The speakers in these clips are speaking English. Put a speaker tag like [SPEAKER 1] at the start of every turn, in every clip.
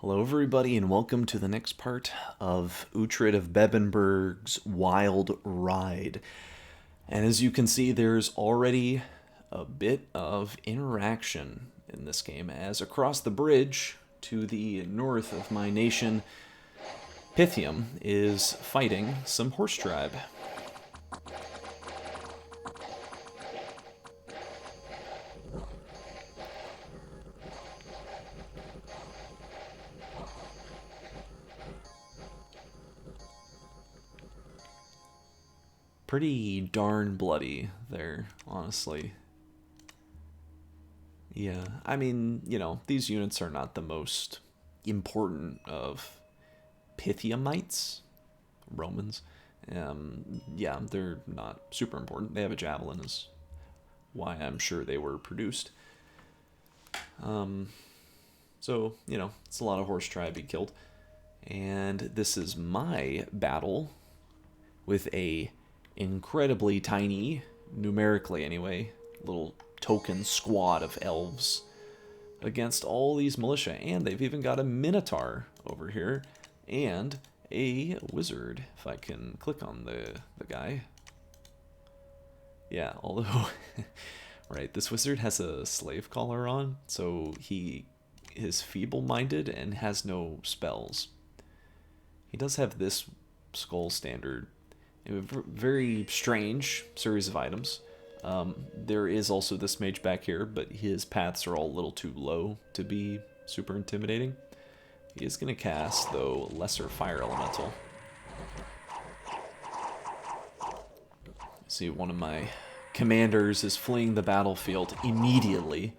[SPEAKER 1] Hello, everybody, and welcome to the next part of Uhtred of Bebbanburg's Wild Ride. And as you can see, there's already a bit of interaction in this game, as across the bridge to the north of my nation, Pythium is fighting some horse tribe. Pretty darn bloody there, honestly. Yeah, I mean, these units are not the most important of Pythiumites, Romans. Yeah, they're not super important. They have a javelin, is why I'm sure they were produced. So, it's a lot of horse tribe he killed. And this is my battle with a incredibly tiny, numerically anyway, little token squad of elves against all these militia. And they've even got a minotaur over here and a wizard, if I can click on the guy. Yeah, although right, this wizard has a slave collar on, so he is feeble-minded and has no spells. He does have this skull standard. A very strange series of items. There is also this mage back here, but his paths are all a little too low to be super intimidating. He is going to cast, though, Lesser Fire Elemental. See, one of my commanders is fleeing the battlefield immediately.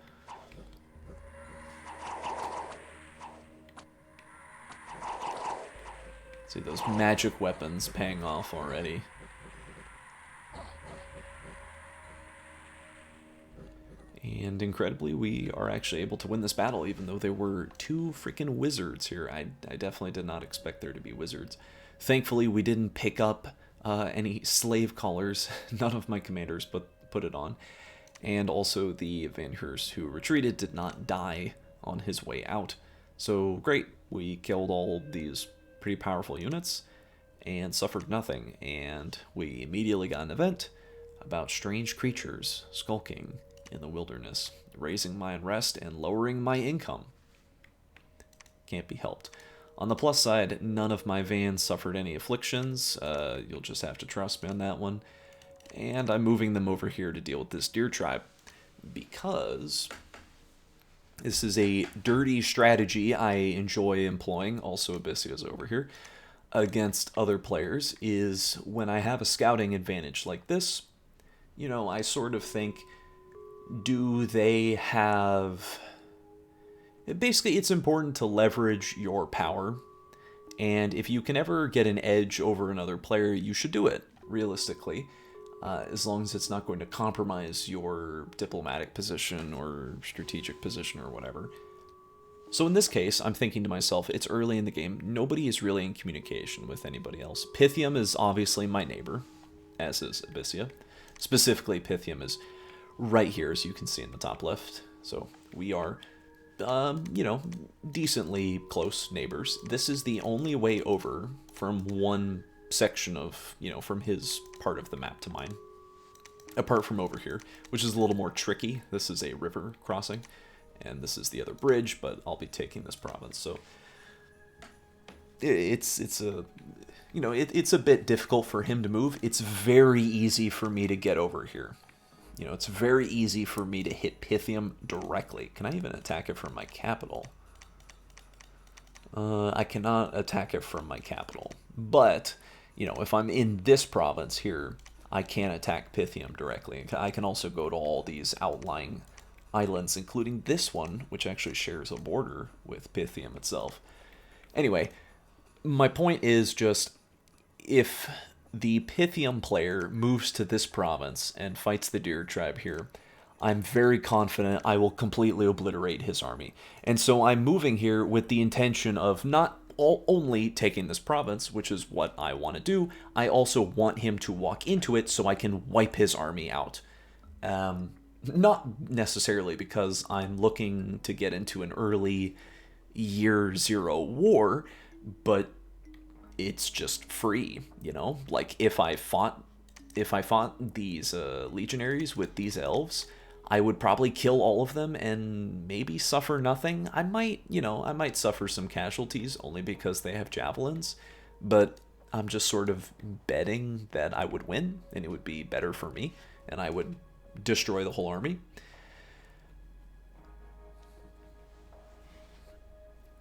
[SPEAKER 1] See those magic weapons paying off already. And incredibly, we are actually able to win this battle, even though there were two freaking wizards here. I definitely did not expect there to be wizards. Thankfully, we didn't pick up any slave collars. None of my commanders put it on. And also, the Vanheim who retreated did not die on his way out. So, great. We killed all these pretty powerful units and suffered nothing. And we immediately got an event about strange creatures skulking in the wilderness, raising my unrest and lowering my income. Can't be helped. On the plus side, none of my vans suffered any afflictions. You'll just have to trust me on that one. And I'm moving them over here to deal with this deer tribe, because this is a dirty strategy I enjoy employing. Also, Abyssia's over here against other players, is when I have a scouting advantage like this, I sort of think, do they have... Basically, it's important to leverage your power, and if you can ever get an edge over another player, you should do it, realistically, as long as it's not going to compromise your diplomatic position or strategic position or whatever. So in this case, I'm thinking to myself, it's early in the game, nobody is really in communication with anybody else. Pythium is obviously my neighbor, as is Abyssia. Specifically, Pythium is right here, as you can see in the top left. So we are, decently close neighbors. This is the only way over from one section of, from his part of the map to mine. Apart from over here, which is a little more tricky. This is a river crossing, and this is the other bridge, but I'll be taking this province. So it's a bit difficult for him to move. It's very easy for me to get over here. It's very easy for me to hit Pythium directly. Can I even attack it from my capital? I cannot attack it from my capital. But, if I'm in this province here, I can attack Pythium directly. I can also go to all these outlying islands, including this one, which actually shares a border with Pythium itself. Anyway, my point is just, if the Pythium player moves to this province and fights the deer tribe here, I'm very confident I will completely obliterate his army. And so I'm moving here with the intention of not only taking this province, which is what I want to do, I also want him to walk into it so I can wipe his army out. Not necessarily because I'm looking to get into an early year zero war, but it's just free, you know? Like if I fought these legionaries with these elves, I would probably kill all of them and maybe suffer nothing. I might suffer some casualties only because they have javelins, but I'm just sort of betting that I would win and it would be better for me and I would destroy the whole army.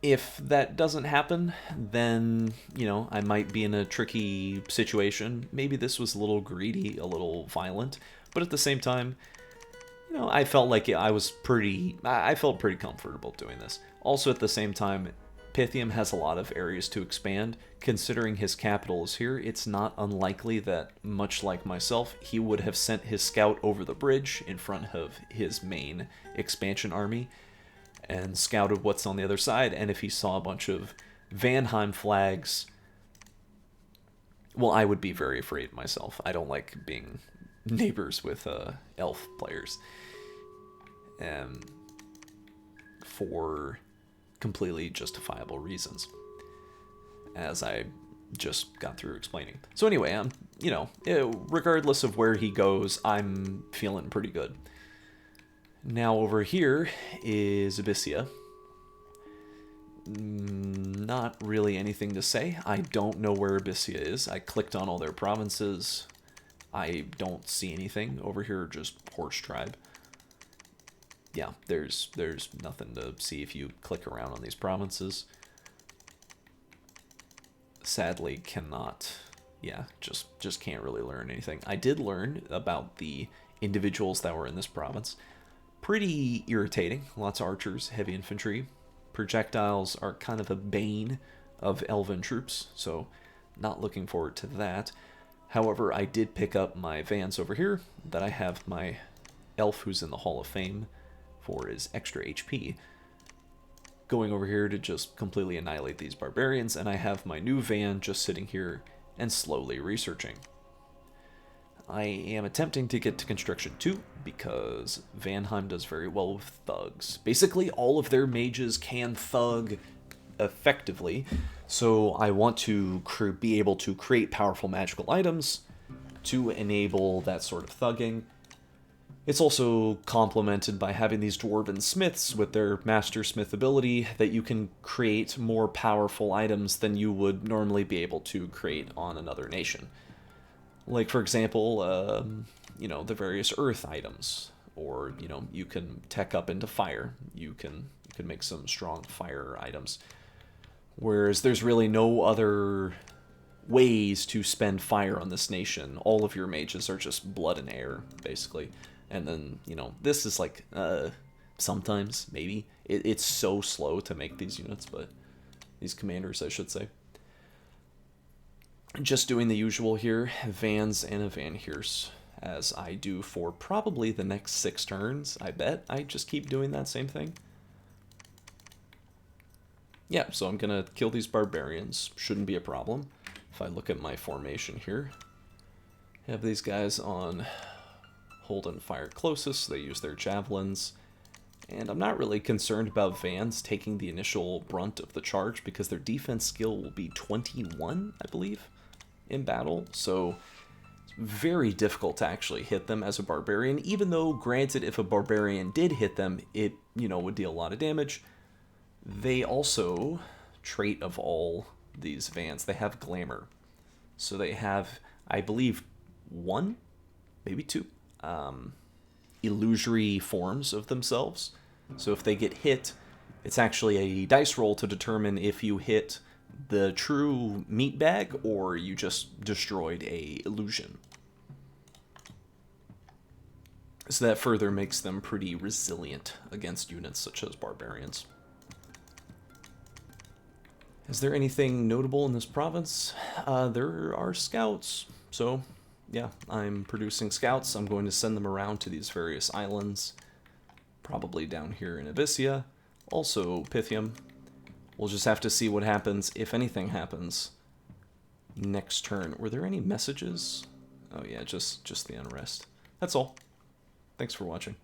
[SPEAKER 1] If that doesn't happen, then, I might be in a tricky situation. Maybe this was a little greedy, a little violent, but at the same time, I felt like I felt pretty comfortable doing this. Also, at the same time, Pythium has a lot of areas to expand. Considering his capital is here, it's not unlikely that, much like myself, he would have sent his scout over the bridge in front of his main expansion army and scouted what's on the other side, and if he saw a bunch of Vanheim flags, well, I would be very afraid myself. I don't like being neighbors with elf players. For completely justifiable reasons, as I just got through explaining. So anyway, regardless of where he goes, I'm feeling pretty good. Now over here is Abyssia. Not really anything to say. I don't know where Abyssia is. I clicked on all their provinces. I don't see anything. Over here, just Horse Tribe. Yeah, there's nothing to see if you click around on these provinces. Sadly, cannot. Yeah, just can't really learn anything. I did learn about the individuals that were in this province. Pretty irritating. Lots of archers, heavy infantry. Projectiles are kind of a bane of elven troops, so not looking forward to that. However, I did pick up my Vans over here, that I have my elf who's in the Hall of Fame for his extra HP, going over here to just completely annihilate these barbarians, and I have my new Van just sitting here and slowly researching. I am attempting to get to Construction 2 because Vanheim does very well with thugs. Basically, all of their mages can thug effectively, so I want to be able to create powerful magical items to enable that sort of thugging. It's also complemented by having these dwarven smiths with their master smith ability that you can create more powerful items than you would normally be able to create on another nation. Like, for example, the various earth items, or, you can tech up into fire. You can make some strong fire items. Whereas there's really no other ways to spend fire on this nation. All of your mages are just blood and air, basically. And then, this is like, sometimes, maybe. It's so slow to make these units, but these commanders, I should say. Just doing the usual here, Vans and a Van Heers, as I do for probably the next 6 turns, I bet. I just keep doing that same thing. Yeah, so I'm going to kill these barbarians. Shouldn't be a problem. If I look at my formation here, I have these guys on hold and fire closest. They use their javelins. And I'm not really concerned about Vans taking the initial brunt of the charge because their defense skill will be 21, I believe, in battle. So it's very difficult to actually hit them as a barbarian, even though, granted, if a barbarian did hit them, it, would deal a lot of damage. They also, trait of all these Vans, they have glamour. So they have, I believe, 1, maybe 2, illusory forms of themselves. So if they get hit, it's actually a dice roll to determine if you hit the true meat bag or you just destroyed a illusion. So that further makes them pretty resilient against units such as barbarians. Is there anything notable in this province? There are scouts, so yeah, I'm producing scouts. I'm going to send them around to these various islands, probably down here in Abyssia, also Pythium. We'll just have to see what happens, if anything happens, next turn. Were there any messages? Oh yeah, just the unrest. That's all. Thanks for watching.